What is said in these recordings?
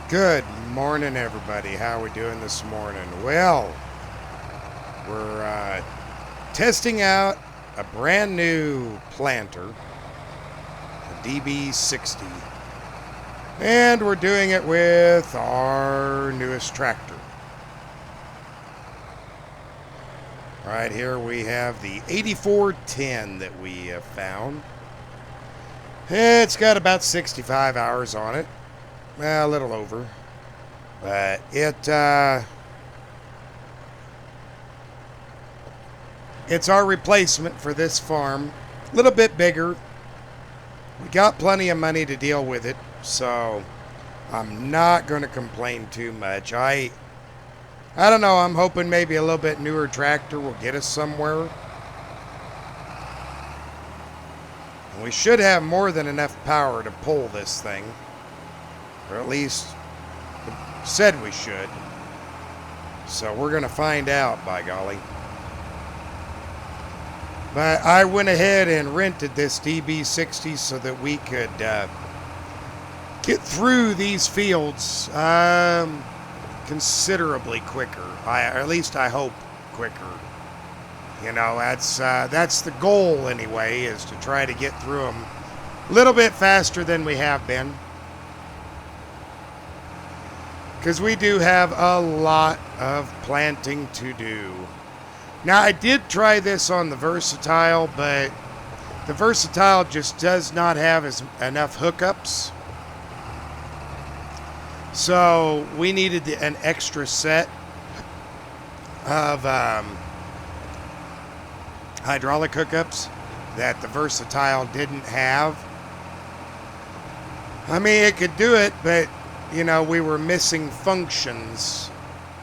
Good morning, everybody. How are we doing this morning? Well, we're testing out a brand new planter, a DB60, and we're doing it with our newest tractor. Right here we have the 8410 that we have found. It's got about 65 hours on it. Well, a little over. But it's our replacement for this farm. A little bit bigger. We got plenty of money to deal with it, so I'm not going to complain too much. I don't know, I'm hoping maybe a little bit newer tractor will get us somewhere. And we should have more than enough power to pull this thing. Or at least said we should. So we're going to find out, by golly. But I went ahead and rented this DB60 so that we could get through these fields considerably quicker. Or at least I hope quicker. You know, that's the goal anyway, is to try to get through them a little bit faster than we have been. Because we do have a lot of planting to do. Now, I did try this on the Versatile, but the Versatile just does not have enough hookups. So we needed an extra set of hydraulic hookups that the Versatile didn't have. I mean, it could do it, but you know, we were missing functions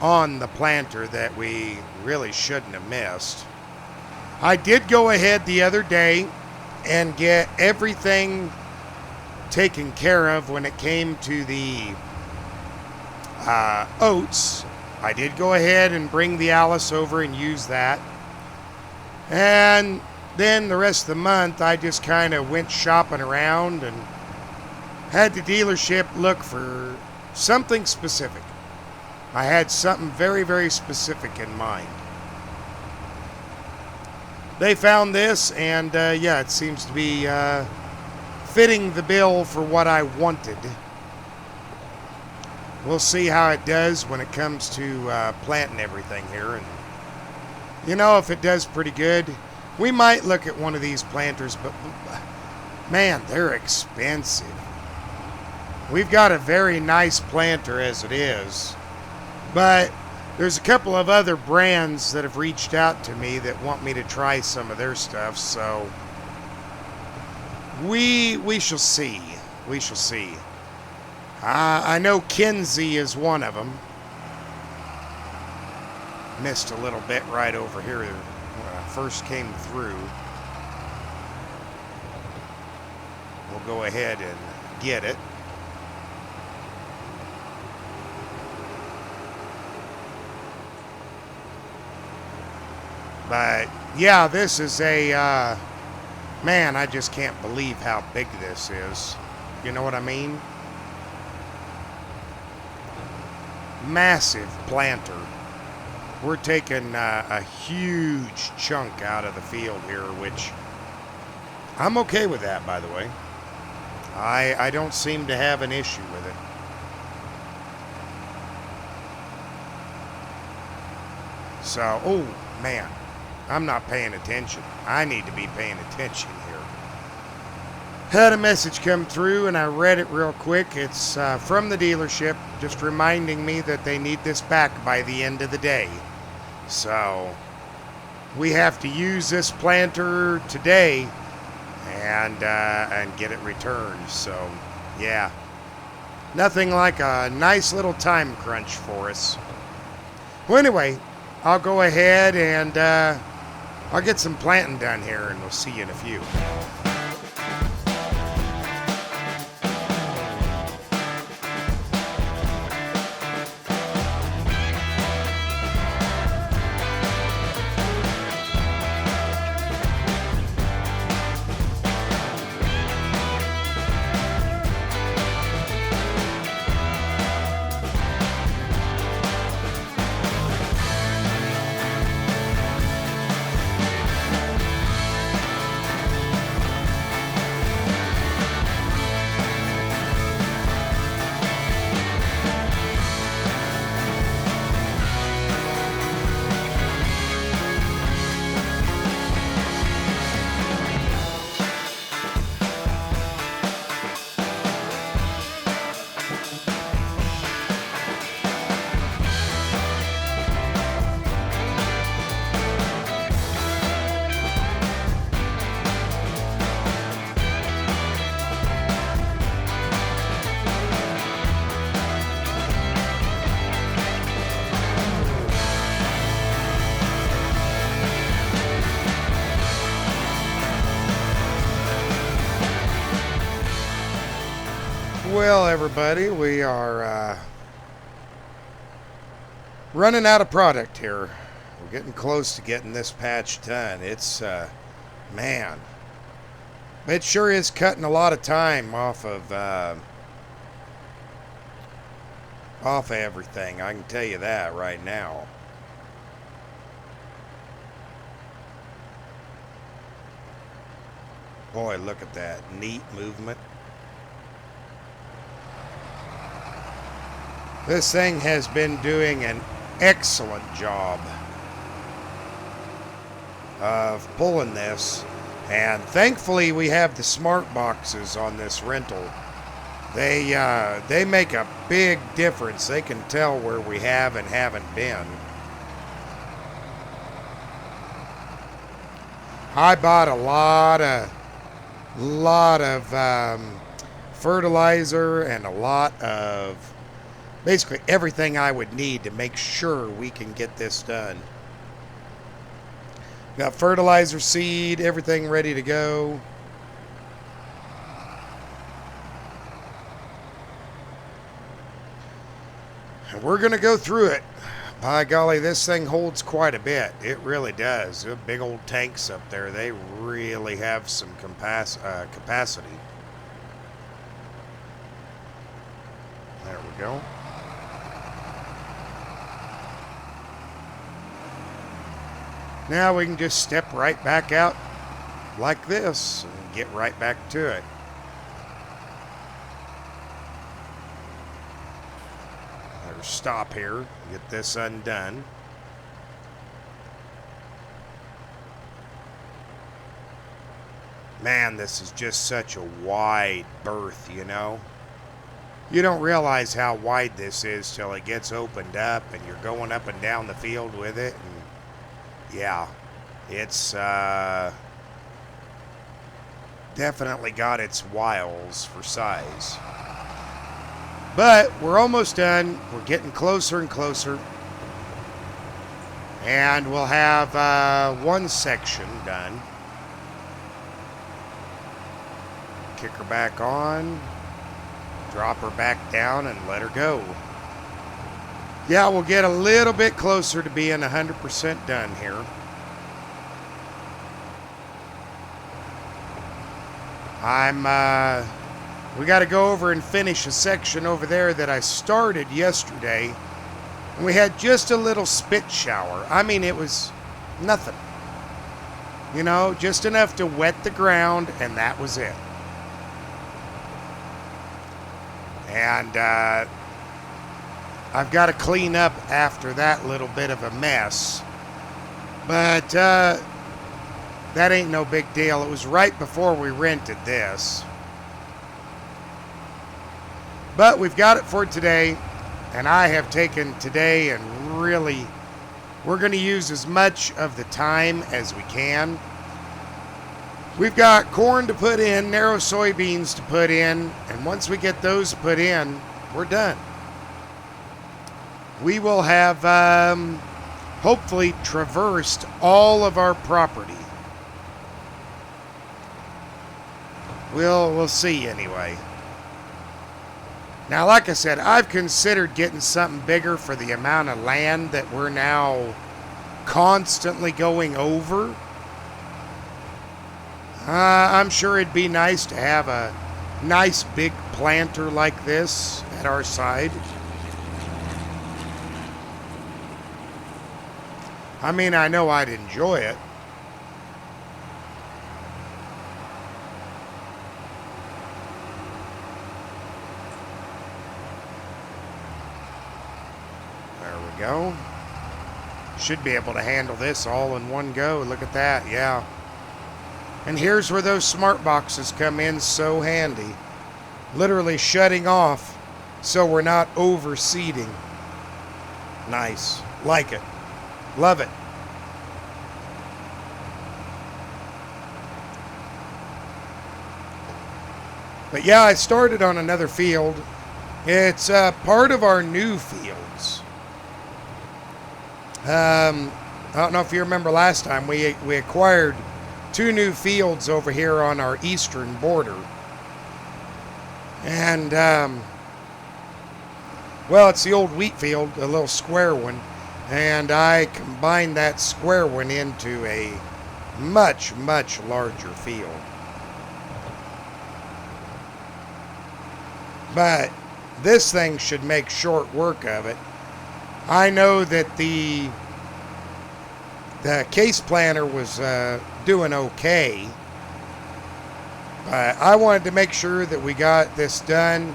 on the planter that we really shouldn't have missed. I did go ahead the other day and get everything taken care of when it came to the oats. I did go ahead and bring the Alice over and use that. And then the rest of the month, I just kind of went shopping around and had the dealership look for something specific. I had something very, very specific in mind. They found this, and yeah, it seems to be fitting the bill for what I wanted. We'll see how it does when it comes to planting everything here. And you know, if it does pretty good, we might look at one of these planters, but man, they're expensive. We've got a very nice planter as it is, but there's a couple of other brands that have reached out to me that want me to try some of their stuff, so we shall see. We shall see. I know Kinsey is one of them. Missed a little bit right over here when I first came through. We'll go ahead and get it. But yeah, this is a man, I just can't believe how big this is. You know what I mean? Massive planter. We're taking a huge chunk out of the field here, which I'm okay with that, by the way. I don't seem to have an issue with it. So, oh man, I'm not paying attention. I need to be paying attention here. Had a message come through and I read it real quick. It's from the dealership, just reminding me that they need this back by the end of the day. So we have to use this planter today and get it returned. So yeah, nothing like a nice little time crunch for us. Well, anyway, I'll go ahead and I'll get some planting done here, and we'll see you in a few. Well, everybody, we are running out of product here. We're getting close to getting this patch done. It's, man, it sure is cutting a lot of time off of everything. I can tell you that right now. Boy, look at that neat movement. This thing has been doing an excellent job of pulling this, and thankfully we have the smart boxes on this rental. They make a big difference. They can tell where we have and haven't been. I bought a lot of fertilizer and a lot of basically everything I would need to make sure we can get this done. Got fertilizer, seed, everything ready to go. And we're going to go through it. By golly, this thing holds quite a bit. It really does. The big old tanks up there, they really have some capacity. There we go. Now we can just step right back out like this and get right back to it. Better stop here, get this undone. Man, this is just such a wide berth, you know. You don't realize how wide this is till it gets opened up and you're going up and down the field with it. And yeah, it's definitely got its wiles for size. But we're almost done. We're getting closer and closer. And we'll have one section done. Kick her back on. Drop her back down and let her go. Yeah, we'll get a little bit closer to being 100% done here. We got to go over and finish a section over there that I started yesterday. And we had just a little spit shower. I mean, it was nothing. You know, just enough to wet the ground, and that was it. And I've got to clean up after that little bit of a mess. But that ain't no big deal. It was right before we rented this. But we've got it for today. And I have taken today and really, we're going to use as much of the time as we can. We've got corn to put in, narrow soybeans to put in. And once we get those put in, we're done. We will have hopefully traversed all of our property. We'll see anyway. Now, like I said, I've considered getting something bigger for the amount of land that we're now constantly going over. I'm sure it'd be nice to have a nice big planter like this at our side. I mean, I know I'd enjoy it. There we go. Should be able to handle this all in one go. Look at that, yeah. And here's where those smart boxes come in so handy. Literally shutting off so we're not overseeding. Nice. Like it. Love it. But yeah, I started on another field. It's part of our new fields. I don't know if you remember last time, we acquired 2 new fields over here on our eastern border. And, well, it's the old wheat field, a little square one. And I combined that square one into a much, much larger field. But this thing should make short work of it. I know that the case planter was doing okay. But I wanted to make sure that we got this done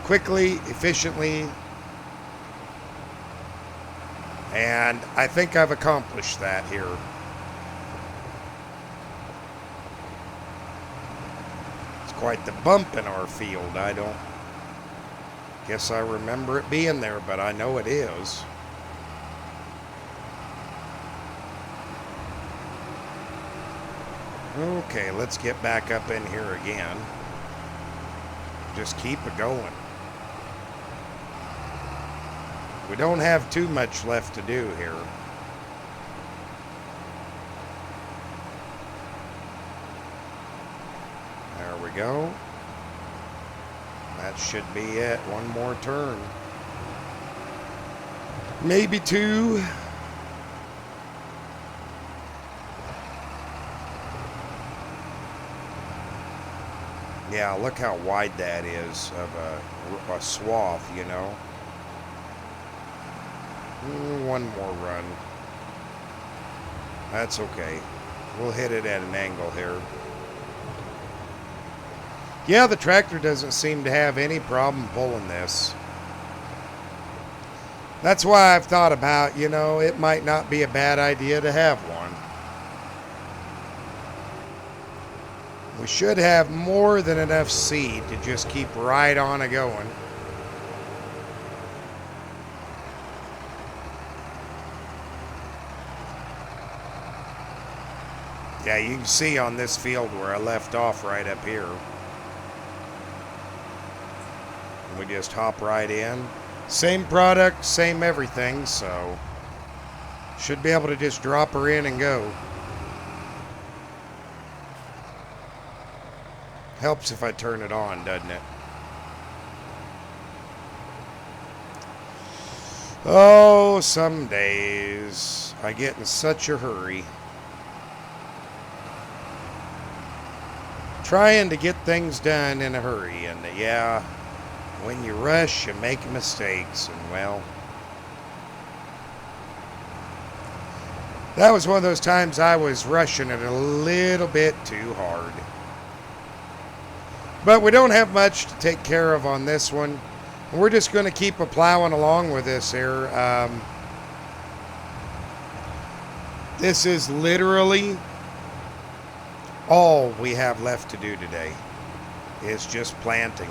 quickly, efficiently. And I think I've accomplished that here. It's quite the bump in our field. I don't guess I remember it being there, but I know it is. Okay, let's get back up in here again. Just keep it going. We don't have too much left to do here. There we go. That should be it. One more turn. Maybe two. Yeah, look how wide that is of a swath, you know. One more run. That's okay. We'll hit it at an angle here. Yeah, the tractor doesn't seem to have any problem pulling this. That's why I've thought about, you know, it might not be a bad idea to have one. We should have more than enough seed to just keep right on a going. Yeah, you can see on this field where I left off right up here. We just hop right in. Same product, same everything, so should be able to just drop her in and go. Helps if I turn it on, doesn't it? Oh, some days I get in such a hurry. Trying to get things done in a hurry, and yeah, when you rush, you make mistakes, and well, that was one of those times I was rushing it a little bit too hard. But we don't have much to take care of on this one. We're just going to keep plowing along with this here. This is literally all we have left to do today is just planting.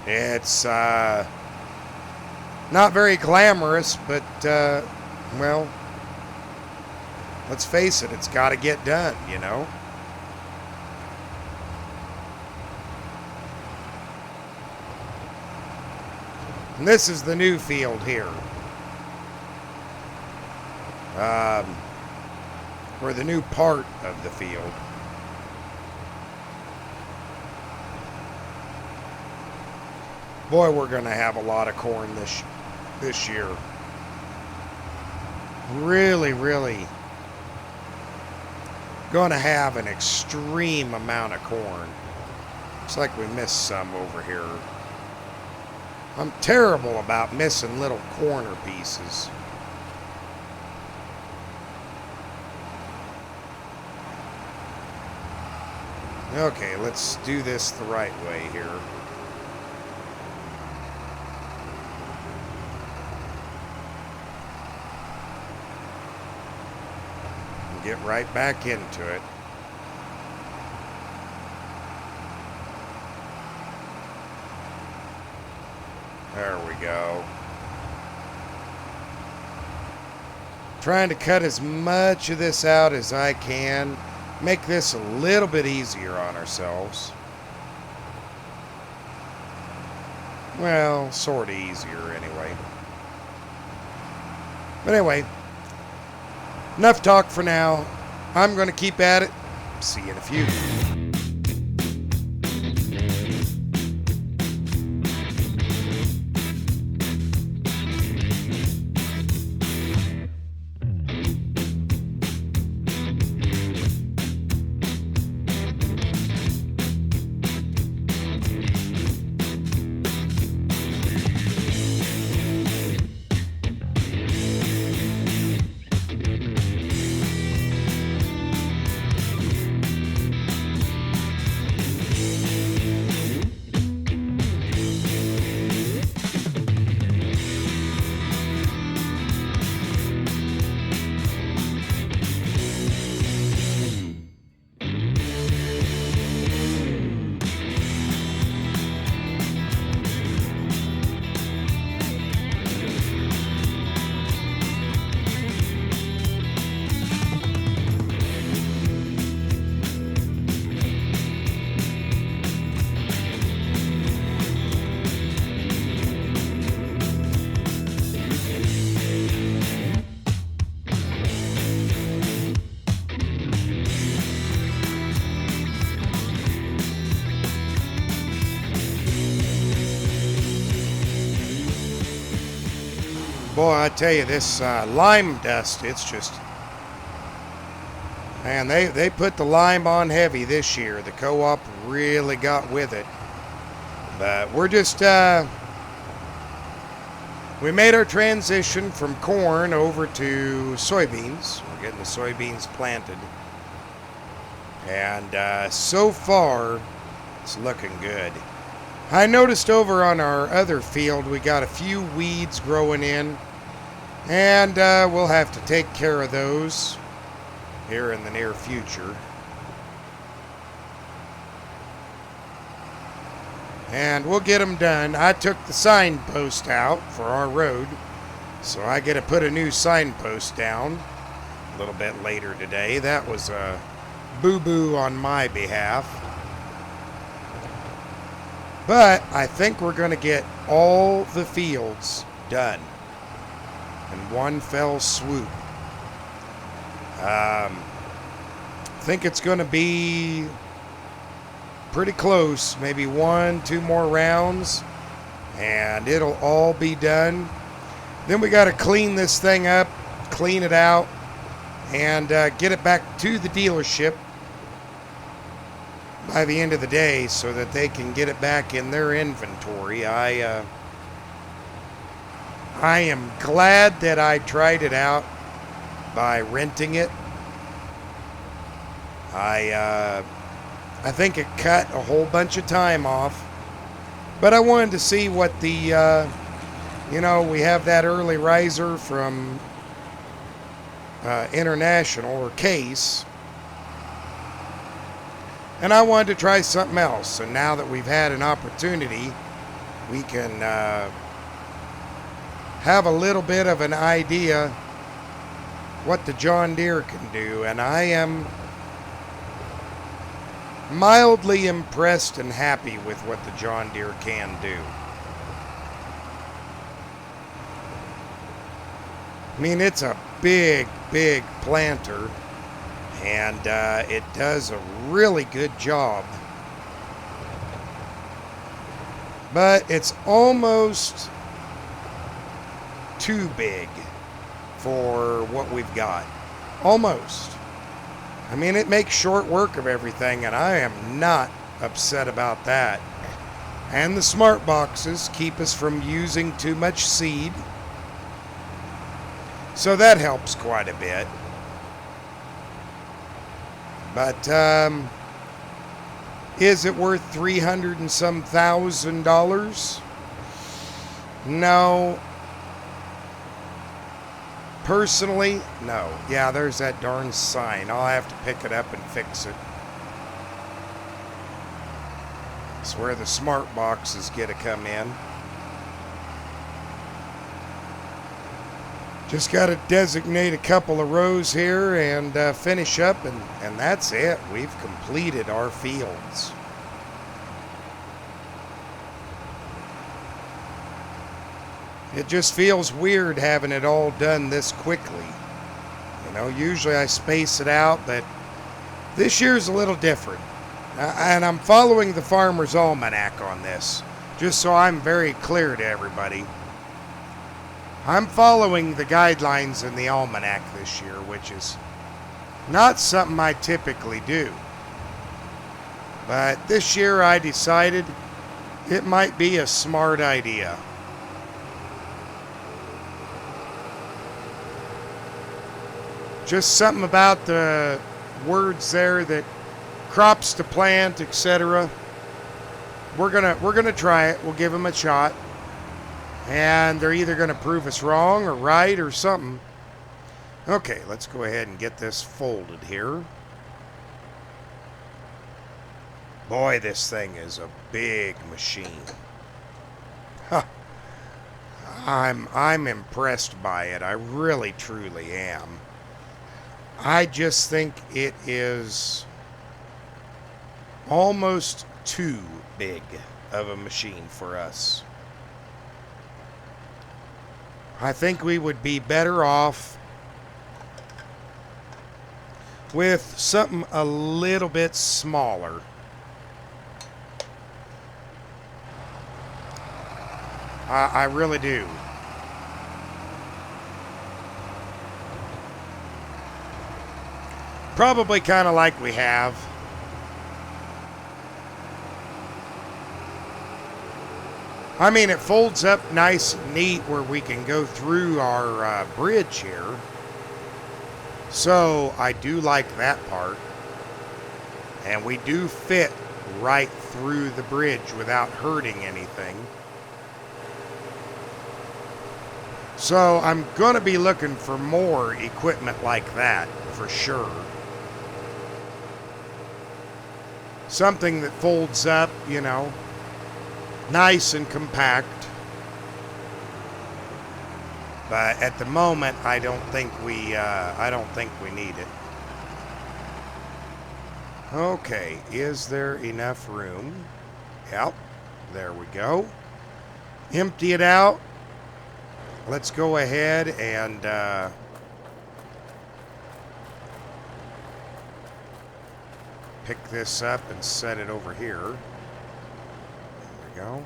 It's not very glamorous, but well, let's face it, it's got to get done, you know. And this is the new field here. Or the new part of the field. Boy, we're going to have a lot of corn this year. Really, really going to have an extreme amount of corn. Looks like we missed some over here. I'm terrible about missing little corner pieces. Okay, let's do this the right way here. And get right back into it. There we go. Trying to cut as much of this out as I can. Make this a little bit easier on ourselves. Well, sort of easier anyway. But anyway, enough talk for now. I'm going to keep at it. See you in a few. Boy, I tell you, this lime dust, it's just, man, they put the lime on heavy this year. The co-op really got with it. But we're just, we made our transition from corn over to soybeans. We're getting the soybeans planted. And so far, it's looking good. I noticed over on our other field, we got a few weeds growing in. And we'll have to take care of those here in the near future. And we'll get them done. I took the signpost out for our road, so I get to put a new signpost down a little bit later today. That was a boo-boo on my behalf. But I think we're going to get all the fields done in one fell swoop. I think it's going to be pretty close, maybe 1-2 more rounds, and it'll all be done. Then we got to clean this thing up, clean it out, and get it back to the dealership by the end of the day so that they can get it back in their inventory. I am glad that I tried it out by renting it. I think it cut a whole bunch of time off, but I wanted to see what the, we have that early riser from International or Case, and I wanted to try something else. And now that we've had an opportunity, we can have a little bit of an idea what the John Deere can do, and I am mildly impressed and happy with what the John Deere can do. I mean, it's a big planter, and it does a really good job, but it's almost too big for what we've got. Almost. I mean, it makes short work of everything, and I am not upset about that. And the smart boxes keep us from using too much seed, so that helps quite a bit. But is it worth $300 and some thousand? No. Personally, no. Yeah, there's that darn sign. I'll have to pick it up and fix it. It's where the smart boxes get to come in. Just got to designate a couple of rows here and finish up, and that's it. We've completed our fields. It just feels weird having it all done this quickly. You know, usually I space it out, but This year's a little different. And I'm following the Farmer's Almanac on this, just so I'm very clear to everybody. I'm following the guidelines in the Almanac this year, which is not something I typically do. But this year I decided it might be a smart idea. Just something about the words there that crops to plant, etc. We're gonna try it. We'll give them a shot, and they're either gonna prove us wrong or right or something. Okay, let's go ahead and get this folded here. Boy, this thing is a big machine. Huh. I'm impressed by it. I really truly am. I just think it is almost too big of a machine for us. I think we would be better off with something a little bit smaller. I really do. Probably kind of like we have. I mean, it folds up nice and neat where we can go through our bridge here. So I do like that part. And we do fit right through the bridge without hurting anything. So I'm going to be looking for more equipment like that for sure. Something that folds up, you know, nice and compact. But at the moment, I don't think we need it. Okay, is there enough room? Yep, there we go. Empty it out. Let's go ahead and pick this up and set it over here. There we go.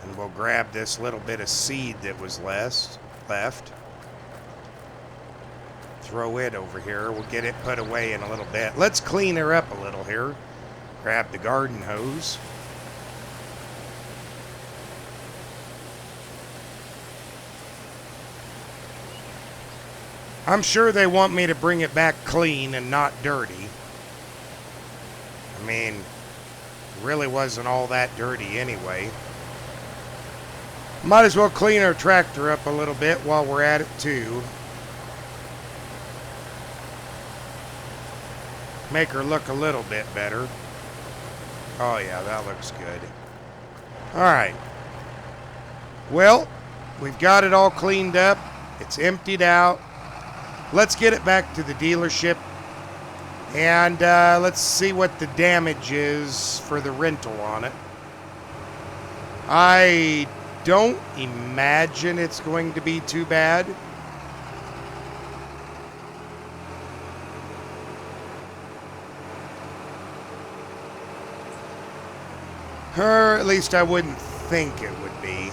And we'll grab this little bit of seed that was left. Throw it over here. We'll get it put away in a little bit. Let's clean her up a little here. Grab the garden hose. I'm sure they want me to bring it back clean and not dirty. I mean, it really wasn't all that dirty anyway. Might as well clean our tractor up a little bit while we're at it too. Make her look a little bit better. Oh yeah, that looks good. Alright. Well, we've got it all cleaned up. It's emptied out. Let's get it back to the dealership. And let's see what the damage is for the rental on it. I don't imagine it's going to be too bad. Or at least I wouldn't think it would be.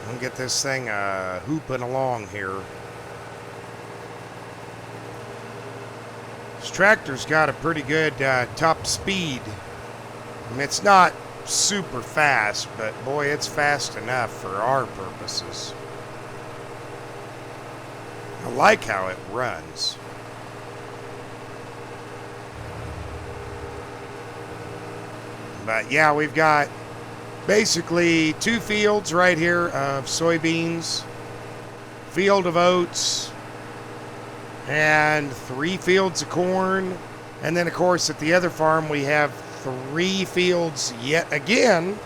We'll get this thing hooping along here. This tractor's got a pretty good top speed. I mean, it's not super fast, but boy, it's fast enough for our purposes. I like how it runs. But yeah, we've got basically 2 fields right here of soybeans, field of oats, and 3 fields of corn. And then, of course, at the other farm, we have 3 fields yet again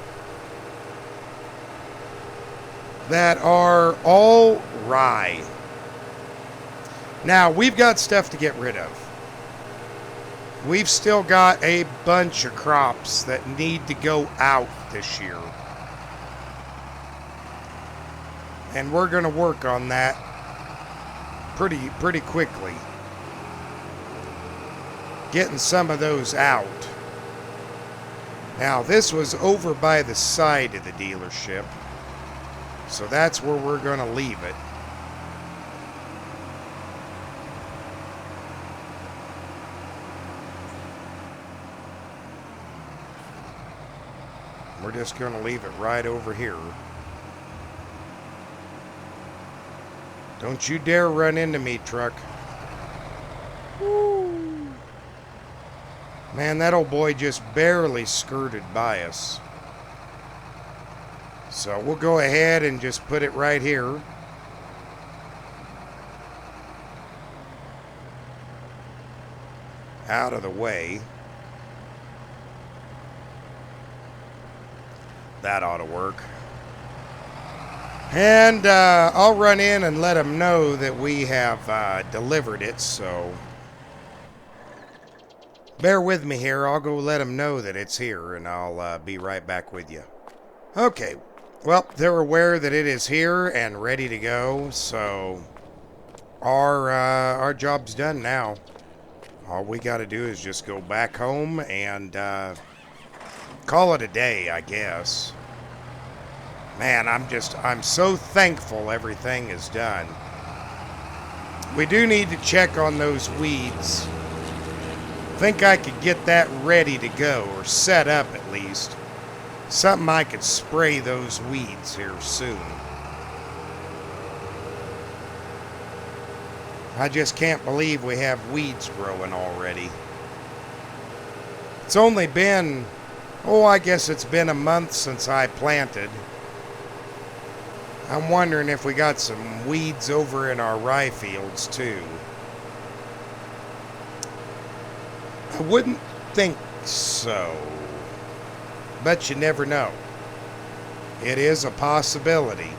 that are all rye. Now, we've got stuff to get rid of. We've still got a bunch of crops that need to go out this year. And we're going to work on that pretty quickly. Getting some of those out. Now, this was over by the side of the dealership. So that's where we're going to leave it. We're just going to leave it right over here. Don't you dare run into me, truck. Woo. Man, that old boy just barely skirted by us. So we'll go ahead and just put it right here. Out of the way. That ought to work. And I'll run in and let them know that we have delivered it, so bear with me here. I'll go let them know that it's here, and I'll be right back with you. Okay, well, they're aware that it is here and ready to go, so our job's done now. All we got to do is just go back home and call it a day, I guess. Man, I'm so thankful everything is done. We do need to check on those weeds. Think I could get that ready to go, or set up at least. Something I could spray those weeds here soon. I just can't believe we have weeds growing already. It's only been, I guess it's been a month since I planted. I'm wondering if we got some weeds over in our rye fields too. I wouldn't think so, but you never know. It is a possibility.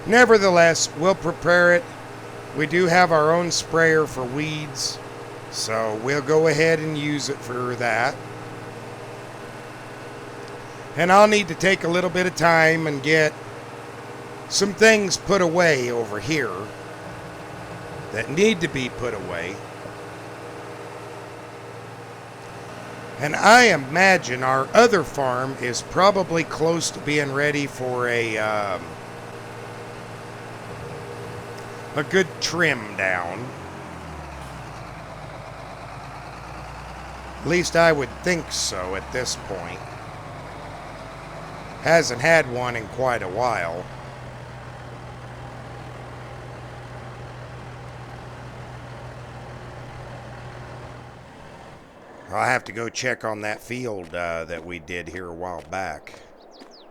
Nevertheless, we'll prepare it. We do have our own sprayer for weeds, so we'll go ahead and use it for that. And I'll need to take a little bit of time and get some things put away over here that need to be put away. And I imagine our other farm is probably close to being ready for a good trim down. At least I would think so at this point. Hasn't had one in quite a while. I'll have to go check on that field that we did here a while back.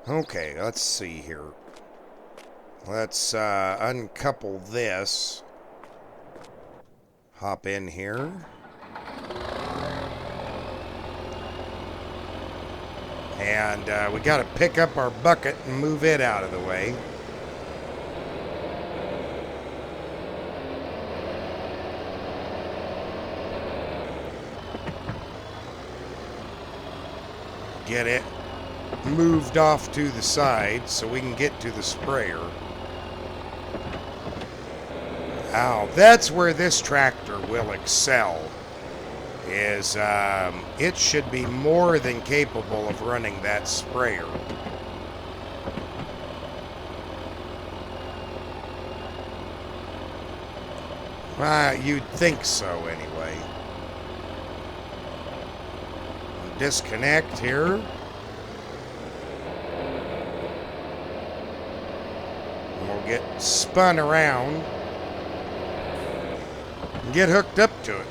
Okay, let's see here. Let's uncouple this. Hop in here. And we got to pick up our bucket and move it out of the way. Get it moved off to the side so we can get to the sprayer. Now, that's where this tractor will excel. It should be more than capable of running that sprayer. You'd think so anyway. Disconnect here. And we'll get spun around and get hooked up to it.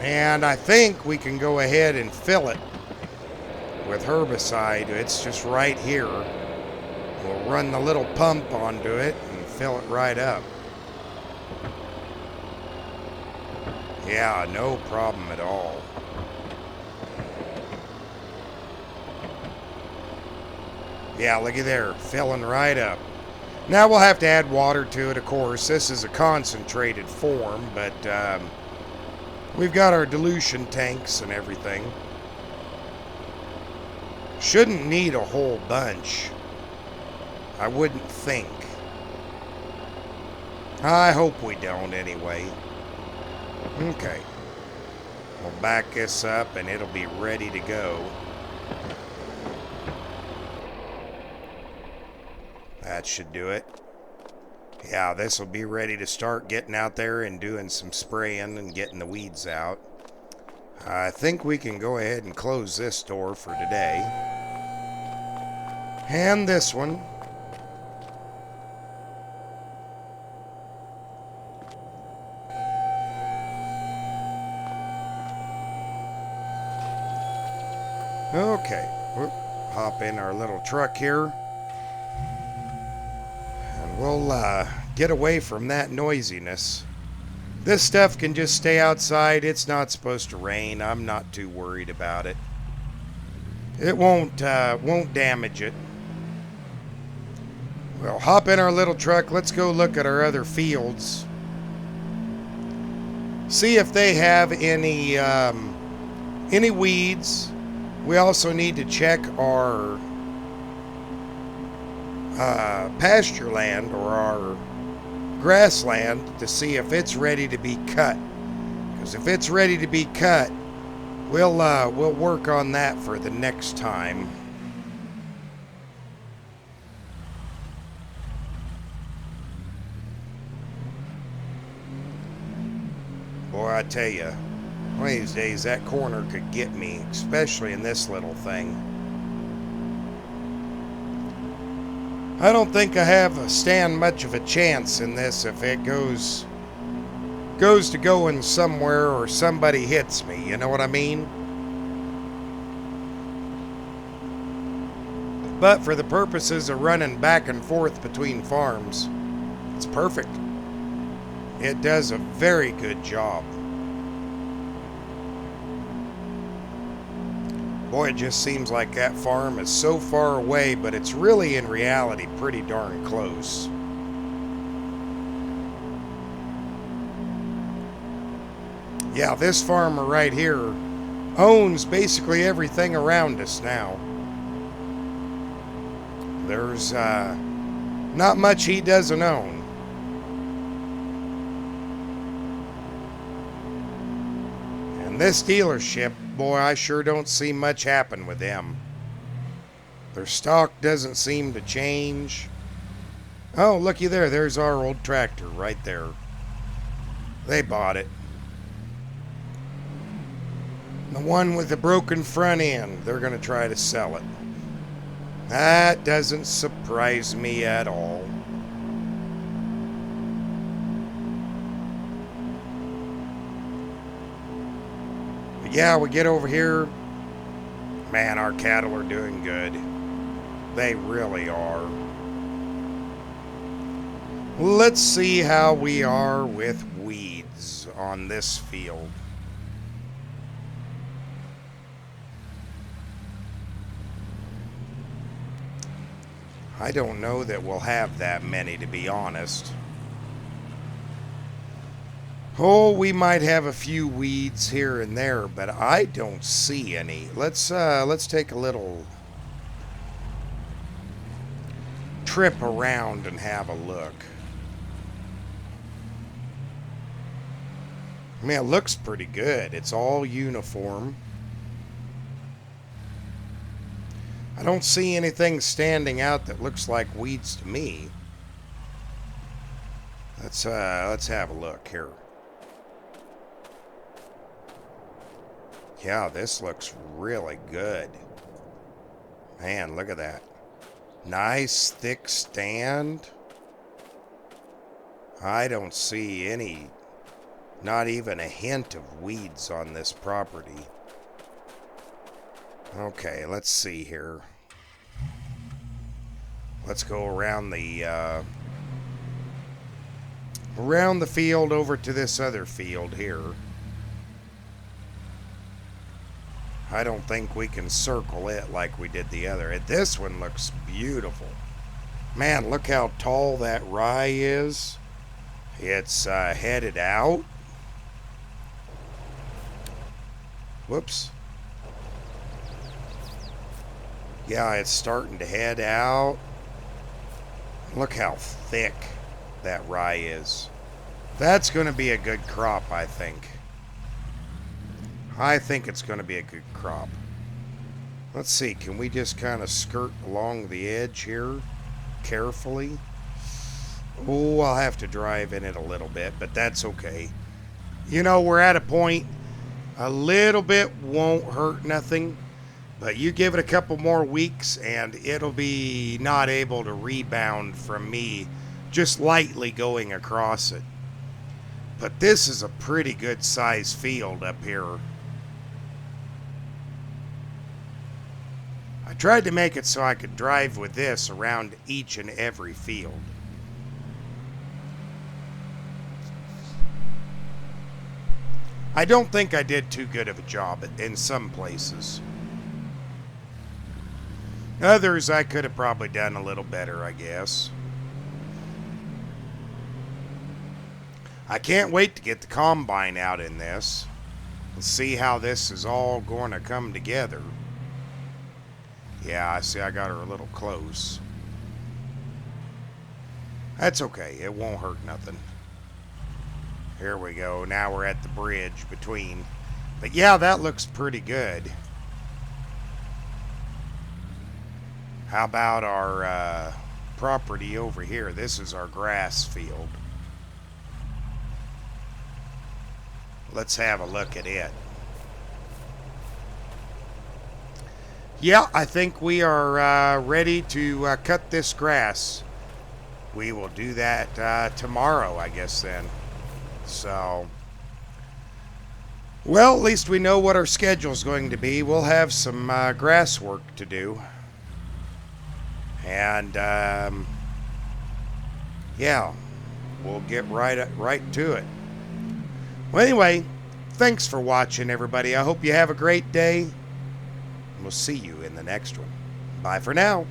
And I think we can go ahead and fill it with herbicide. It's just right here. We'll run the little pump onto it and fill it right up. Yeah, no problem at all. Yeah, looky there, filling right up. Now we'll have to add water to it, of course. This is a concentrated form, but we've got our dilution tanks and everything. Shouldn't need a whole bunch. I wouldn't think. I hope we don't anyway. Okay. We'll back this up and it'll be ready to go. That should do it. Yeah, this will be ready to start getting out there and doing some spraying and getting the weeds out. I think we can go ahead and close this door for today. And this one. Okay, we'll hop in our little truck here. And we'll get away from that noisiness. This stuff can just stay outside. It's not supposed to rain. I'm not too worried about it. It won't damage it. We'll hop in our little truck. Let's go look at our other fields. See if they have any weeds. We also need to check our pasture land or our grassland to see if it's ready to be cut. Because if it's ready to be cut, we'll work on that for the next time. Boy, I tell you, one of these days that corner could get me, especially in this little thing. I don't think I stand much of a chance in this if it goes to going somewhere or somebody hits me, you know what I mean? But for the purposes of running back and forth between farms, it's perfect. It does a very good job. Boy, it just seems like that farm is so far away, but it's really in reality pretty darn close. Yeah, this farmer right here owns basically everything around us now. There's not much he doesn't own. And this dealership, boy, I sure don't see much happen with them. Their stock doesn't seem to change. Oh, looky there. There's our old tractor right there. They bought it. The one with the broken front end, they're going to try to sell it. That doesn't surprise me at all. But yeah, we get over here. Man, our cattle are doing good. They really are. Let's see how we are with weeds on this field. I don't know that we'll have that many, to be honest. Oh, we might have a few weeds here and there, but I don't see any. Let's take a little trip around and have a look. I mean, it looks pretty good. It's all uniform. I don't see anything standing out that looks like weeds to me. Let's have a look here. Yeah, this looks really good. Man, look at that. Nice thick stand. I don't see any, not even a hint of weeds on this property. Okay, let's see here. Let's go around the field over to this other field here. I don't think we can circle it like we did the other. This one looks beautiful. Man, look how tall that rye is. It's headed out. Whoops. Yeah, it's starting to head out. Look how thick that rye is. That's going to be a good crop, I think. I think it's going to be a good crop. Let's see, can we just kind of skirt along the edge here carefully? Oh, I'll have to drive in it a little bit, but that's okay. You know, we're at a point, a little bit won't hurt nothing, but you give it a couple more weeks and it'll be not able to rebound from me just lightly going across it. But this is a pretty good size field up here. I tried to make it so I could drive with this around each and every field. I don't think I did too good of a job in some places. Others I could have probably done a little better, I guess. I can't wait to get the combine out in this and see how this is all going to come together. Yeah, I see I got her a little close. That's okay, it won't hurt nothing. Here we go, now we're at the bridge between. But yeah, that looks pretty good. How about our property over here? This is our grass field. Let's have a look at it. Yeah, I think we are ready to cut this grass. We will do that tomorrow, I guess, then. So, well, at least we know what our schedule is going to be. We'll have some grass work to do. And, yeah, we'll get right to it. Well, anyway, thanks for watching, everybody. I hope you have a great day. We'll see you in the next one. Bye for now.